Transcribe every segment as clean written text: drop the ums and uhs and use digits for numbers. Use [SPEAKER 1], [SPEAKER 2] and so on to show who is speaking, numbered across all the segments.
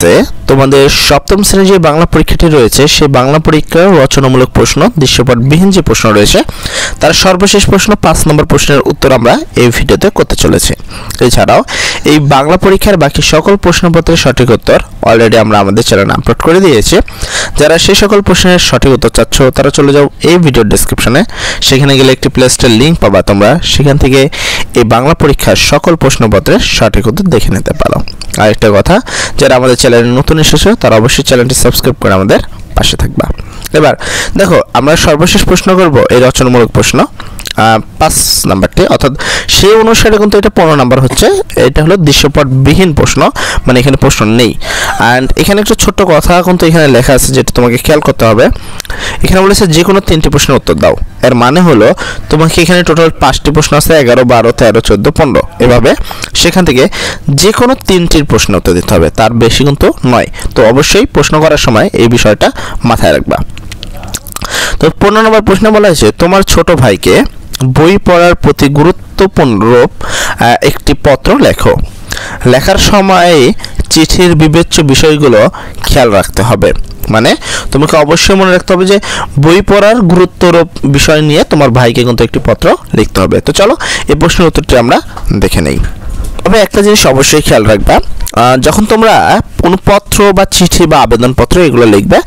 [SPEAKER 1] ভিডিওতে তোমাদের সপ্তম শ্রেণীর যে বাংলা পরীক্ষাটি রয়েছে সেই বাংলা পরীক্ষার রচনামূলক প্রশ্ন দৃশ্যপটবিহীন যে প্রশ্ন রয়েছে তার সর্বশেষ প্রশ্ন 5 নম্বর প্রশ্নের উত্তর আমরা এই ভিডিওতে করতে চলেছি। এছাড়াও এই বাংলা পরীক্ষার বাকি সকল প্রশ্নপত্রের সঠিক উত্তর অলরেডি আমরা আমাদের চ্যানেলে আপলোড করে দিয়েছি। যারা সেই সকল প্রশ্নের সঠিক উত্তর চাচ্ছ তারা চলে যাও এই ভিডিওর ডেসক্রিপশনে, সেখানে গেলে একটি প্লেলিস্টের লিংক পাবা তোমরা, সেখান থেকে এই বাংলা পরীক্ষার সকল প্রশ্নপত্রের সঠিক উত্তর দেখে নিতে পারো। আরেকটা কথা, যারা আমাদের চ্যানেলে নতুন এসেছো তারা অবশ্যই চ্যানেলটি সাবস্ক্রাইব করে আমাদের পাশে থাকবা। এবার দেখো, আমরা সর্বশেষ প্রশ্ন করব এই রচনামূলক প্রশ্ন 5 নাম্বারটি, অর্থাৎ সেই অনুসারে কিন্তু এটা 15 নাম্বার হচ্ছে। এটা হলো দৃশ্যপটবিহীন প্রশ্ন, মানে এখানে প্রশ্ন নেই। অ্যান্ড এখানে একটা ছোট্ট কথা কিন্তু এখানে লেখা আছে যেটা তোমাকে খেয়াল করতে হবে। এখানে বলেছে যে কোনো 3টি প্রশ্নের উত্তর দাও। এর মানে হলো তোমাকে এখানে টোটাল 5টি প্রশ্ন আছে, 11, 12, 13, 14, 15 এভাবে। সেখান থেকে যে কোনো 3টির প্রশ্ন উত্তর দিতে হবে, তার বেশি কিন্তু নয়। তো অবশ্যই প্রশ্ন করার সময় এই বিষয়টা মাথায় রাখবা। তো 15 নম্বর প্রশ্নে বলা হয়েছে তোমার ছোট ভাইকে বই পড়ার প্রতি গুরুত্বপূর্ণ একটি পত্র লেখো। লেখার সময় চিঠির বিবেচ্য বিষয়গুলো খেয়াল রাখতে হবে। মানে তোমাকে অবশ্যই মনে রাখতে হবে যে বই পড়ার গুরুত্বরূপ বিষয় নিয়ে তোমার ভাইকে কিন্তু একটি পত্র লিখতে হবে। তো চলো এই প্রশ্নের উত্তরটি আমরা দেখে নেই। তবে একটা জিনিস অবশ্যই খেয়াল রাখবা, যখন তোমরা কোনো পত্র বা চিঠি বা আবেদনপত্র এগুলো লিখবে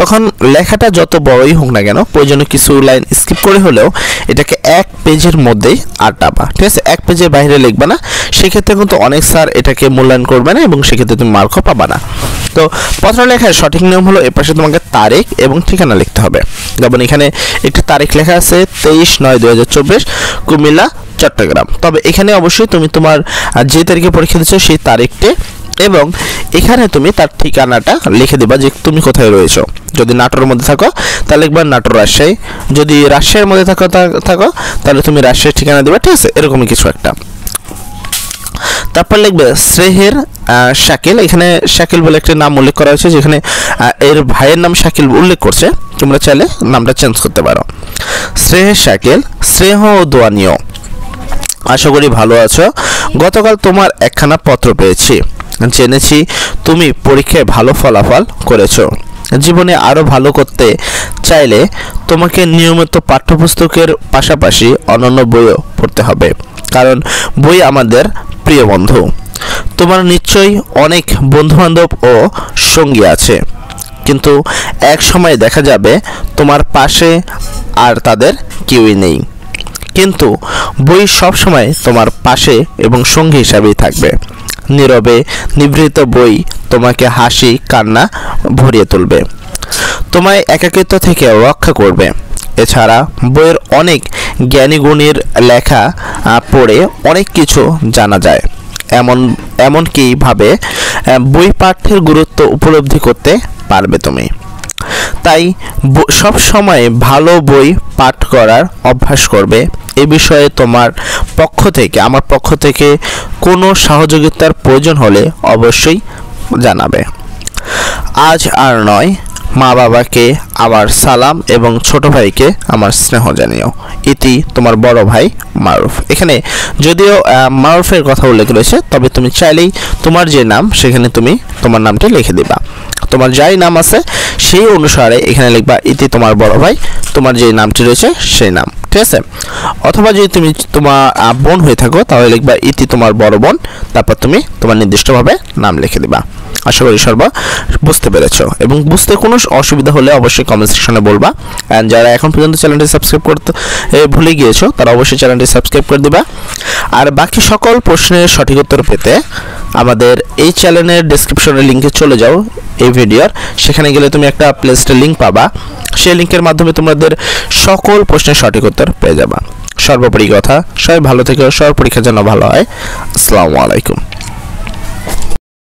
[SPEAKER 1] তখন লেখাটা যত বড়ই হোক না কেন প্রয়োজনে কিছু লাইন স্কিপ করে হলেও এটাকে 1 পেজের মধ্যেই আটাবা, ঠিক আছে? 1 পেজের বাইরে লিখবে না, সেক্ষেত্রে কিন্তু অনেক স্যার এটাকে মূল্যায়ন করবে না এবং সেক্ষেত্রে তুমি মার্কও পাবা না। তো পত্র লেখার সঠিক নিয়ম হলো এপাশে তোমাকে তারিখ এবং ঠিকানা লিখতে হবে। যেমন এখানে একটি তারিখ লেখা আছে 23/9/2024 কুমিল্লা চট্টগ্রাম। তবে এখানে অবশ্যই তুমি তোমার যে তারিখে পরীক্ষা দিচ্ছ সেই তারিখটি এবং এখানে তুমি তার ঠিকানাটা লিখে দিবা যে তুমি কোথায় রয়েছো। যদি নাটোরের মধ্যে থাকো তাহলে লিখবা নাটোর রাজশাহী, যদি রাজশাহীর মধ্যে থাকো তাহলে তুমি রাজশাহীর ঠিকানা দিবা, ঠিক আছে? এরকমই কিছু একটা। তারপর লিখবে স্নেহের শাকিল। এখানে শাকিল বলে একটা নাম উল্লেখ করা হয়েছে, যেখানে এর ভাইয়ের নাম শাকিল উল্লেখ করছে, তোমরা চাইলে নামটা চেঞ্জ করতে পারো। স্নেহের শাকিল, স্নেহ ও দোয়া নিও। আশা করি ভালো আছো। গতকাল তোমার একখানা পত্র পেয়েছি, জেনেছি তুমি পরীক্ষায় ভালো ফলাফল করেছো। জীবনে আরও ভালো করতে চাইলে তোমাকে নিয়মিত পাঠ্যপুস্তকের পাশাপাশি অন্যান্য বইও পড়তে হবে, কারণ বই আমাদের প্রিয় বন্ধু। তোমার নিশ্চয়ই অনেক বন্ধুবান্ধব ও সঙ্গী আছে, কিন্তু এক সময় দেখা যাবে তোমার পাশে আর তাদের কেউই নেই। কিন্তু বই সব সময় তোমার পাশে এবং সঙ্গী হিসাবেই থাকবে। নীরবে নিভৃত বই তোমাকে হাসি কান্না ভরিয়ে তুলবে, তোমায় একাকিত্ব থেকে রক্ষা করবে। এছাড়া বইয়ের অনেক জ্ঞানী গুণীর লেখা পড়ে অনেক কিছু জানা যায়। এমনকি ভাবে বই পাঠ্যের গুরুত্ব উপলব্ধি করতে পারবে তুমি। তাই সব সময় ভালো বই পাঠ করার অভ্যাস করবে। এ বিষয়ে তোমার পক্ষ থেকে আমার পক্ষ থেকে কোনো সহযোগিতার প্রয়োজন হলে অবশ্যই জানাবে। আজ আর নয়, মা বাবাকে আমার সালাম এবং ছোট ভাইকে আমার স্নেহ জানিও। ইতি তোমার বড় ভাই মারুফ। এখানে যদিও মারুফের কথা উল্লেখ রয়েছে, তবে তুমি চাইলেই তোমার যে নাম সেখানে তুমি তোমার নামটি লিখে দিবা। তোমার যাই নাম আছে সেই অনুসারে এখানে লিখবা ইতি তোমার বড় ভাই, তোমার যে নামটি রয়েছে সেই নাম, ঠিক আছে? অথবা যদি তুমি তোমার বোন হয়ে থাকো তাহলে লিখবা ইতি তোমার বড় বোন, তারপর তুমি তোমার নির্দিষ্টভাবে নাম লিখে দিবা। আশা করি সর্ব বুঝতে পেরেছো, এবং বুঝতে কোনো অসুবিধা হলে অবশ্যই কমেন্ট সেকশনে বলবা। অ্যান্ড যারা এখন পর্যন্ত চ্যানেলটি সাবস্ক্রাইব করতে ভুলে গিয়েছো তারা অবশ্যই চ্যানেলটি সাবস্ক্রাইব করে দিবা। আর বাকি সকল প্রশ্নের সঠিক উত্তর পেতে আমাদের এই চ্যানেলের ডেসক্রিপশনের লিঙ্কে চলে যাও এই ভিডিওর, সেখানে গেলে তুমি একটা প্লেলিস্টের লিঙ্ক পাবা। সেই লিঙ্কের মাধ্যমে তোমাদের সকল প্রশ্নের সঠিক উত্তর পেয়ে যাবা। সর্বোপরি কথা, সবাই ভালো থেকো, সবার পরীক্ষা যেন ভালো হয়। আসসালামু আলাইকুম।